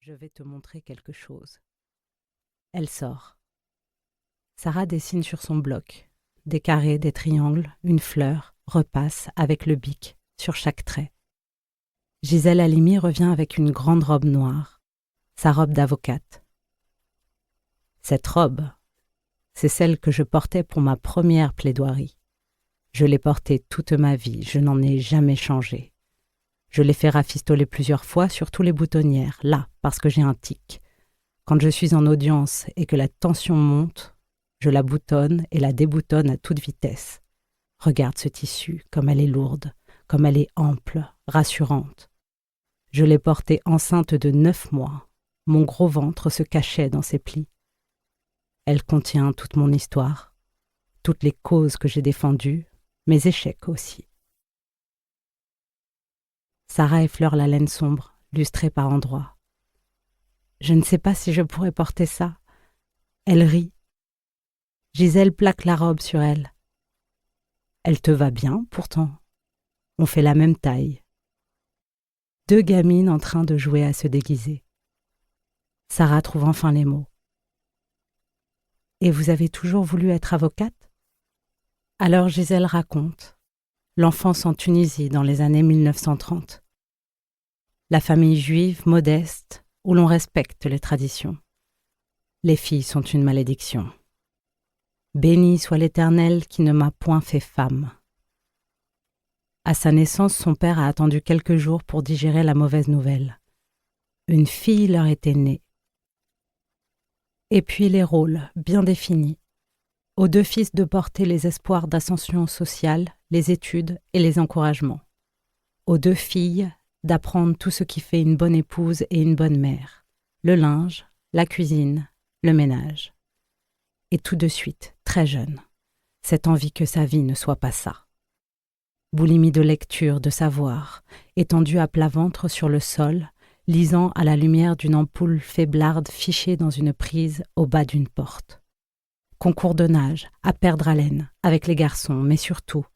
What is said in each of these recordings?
Je vais te montrer quelque chose. Elle sort. Sarah dessine sur son bloc. Des carrés, des triangles, une fleur, repasse avec le bic sur chaque trait. Gisèle Halimi revient avec une grande robe noire, sa robe d'avocate. Cette robe, c'est celle que je portais pour ma première plaidoirie. Je l'ai portée toute ma vie, je n'en ai jamais changé. Je l'ai fait rafistoler plusieurs fois, surtout les boutonnières, là, parce que j'ai un tic. Quand je suis en audience et que la tension monte, je la boutonne et la déboutonne à toute vitesse. Regarde ce tissu, comme elle est lourde, comme elle est ample, rassurante. Je l'ai portée enceinte de 9 mois. Mon gros ventre se cachait dans ses plis. Elle contient toute mon histoire, toutes les causes que j'ai défendues, mes échecs aussi. Sarah effleure la laine sombre, lustrée par endroits. Je ne sais pas si je pourrais porter ça. Elle rit. Gisèle plaque la robe sur elle. Elle te va bien, pourtant. On fait la même taille. 2 gamines en train de jouer à se déguiser. Sarah trouve enfin les mots. Et vous avez toujours voulu être avocate ? Alors Gisèle raconte. L'enfance en Tunisie dans les années 1930. La famille juive modeste où l'on respecte les traditions. Les filles sont une malédiction. Béni soit l'Éternel qui ne m'a point fait femme. À sa naissance, son père a attendu quelques jours pour digérer la mauvaise nouvelle. Une fille leur était née. Et puis les rôles, bien définis. Aux 2 fils de porter les espoirs d'ascension sociale, les études et les encouragements. Aux 2 filles d'apprendre tout ce qui fait une bonne épouse et une bonne mère. Le linge, la cuisine, le ménage. Et tout de suite, très jeune, cette envie que sa vie ne soit pas ça. Boulimie de lecture, de savoir, étendue à plat ventre sur le sol, lisant à la lumière d'une ampoule faiblarde fichée dans une prise au bas d'une porte. Concours de nage, à perdre haleine, avec les garçons, mais surtout,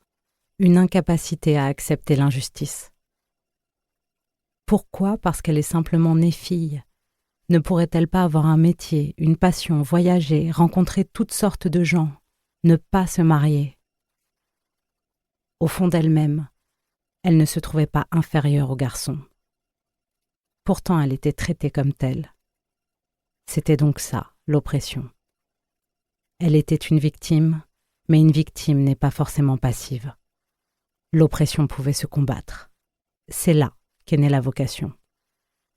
une incapacité à accepter l'injustice. Pourquoi ? Parce qu'elle est simplement née fille. Ne pourrait-elle pas avoir un métier, une passion, voyager, rencontrer toutes sortes de gens, ne pas se marier ? Au fond d'elle-même, elle ne se trouvait pas inférieure aux garçons. Pourtant, elle était traitée comme telle. C'était donc ça, l'oppression. Elle était une victime, mais une victime n'est pas forcément passive. L'oppression pouvait se combattre. C'est là qu'est née la vocation.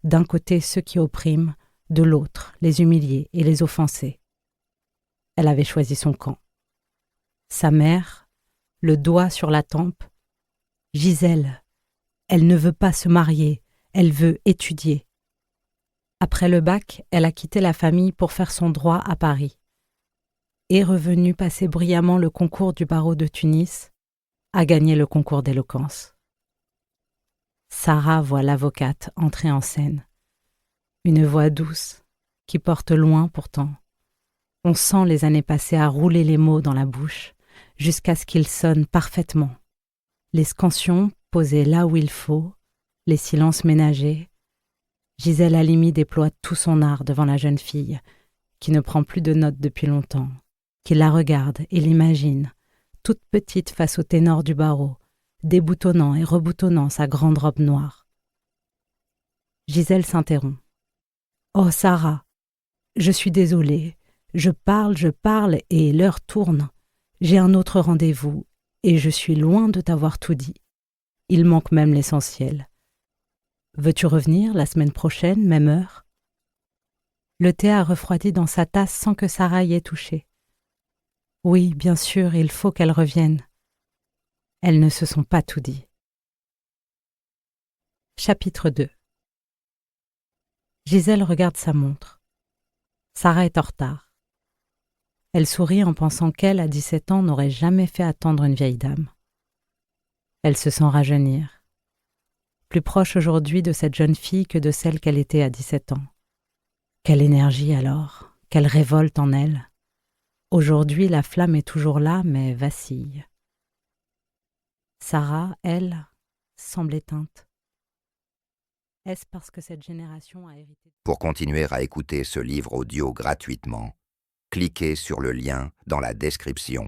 D'un côté, ceux qui oppriment, de l'autre, les humiliés et les offensés. Elle avait choisi son camp. Sa mère, le doigt sur la tempe. Gisèle, elle ne veut pas se marier, elle veut étudier. Après le bac, elle a quitté la famille pour faire son droit à Paris. Est revenue passer brillamment le concours du barreau de Tunis, a gagné le concours d'éloquence. Sarah voit l'avocate entrer en scène. Une voix douce, qui porte loin pourtant. On sent les années passées à rouler les mots dans la bouche, jusqu'à ce qu'ils sonnent parfaitement. Les scansions posées là où il faut, les silences ménagés. Gisèle Halimi déploie tout son art devant la jeune fille, qui ne prend plus de notes depuis longtemps, qui la regarde et l'imagine, toute petite face au ténor du barreau, déboutonnant et reboutonnant sa grande robe noire. Gisèle s'interrompt. « Oh, Sarah, je suis désolée. Je parle et l'heure tourne. J'ai un autre rendez-vous et je suis loin de t'avoir tout dit. Il manque même l'essentiel. Veux-tu revenir la semaine prochaine, même heure ?» Le thé a refroidi dans sa tasse sans que Sarah y ait touché. Oui, bien sûr, il faut qu'elle revienne. Elles ne se sont pas tout dit. Chapitre 2. Gisèle regarde sa montre. Sarah est en retard. Elle sourit en pensant qu'elle, à 17 ans, n'aurait jamais fait attendre une vieille dame. Elle se sent rajeunir. Plus proche aujourd'hui de cette jeune fille que de celle qu'elle était à 17 ans. Quelle énergie alors, quelle révolte en elle. Aujourd'hui, la flamme est toujours là, mais vacille. Sarah, elle, semble éteinte. Est-ce parce que cette génération a hérité... Pour continuer à écouter ce livre audio gratuitement, cliquez sur le lien dans la description.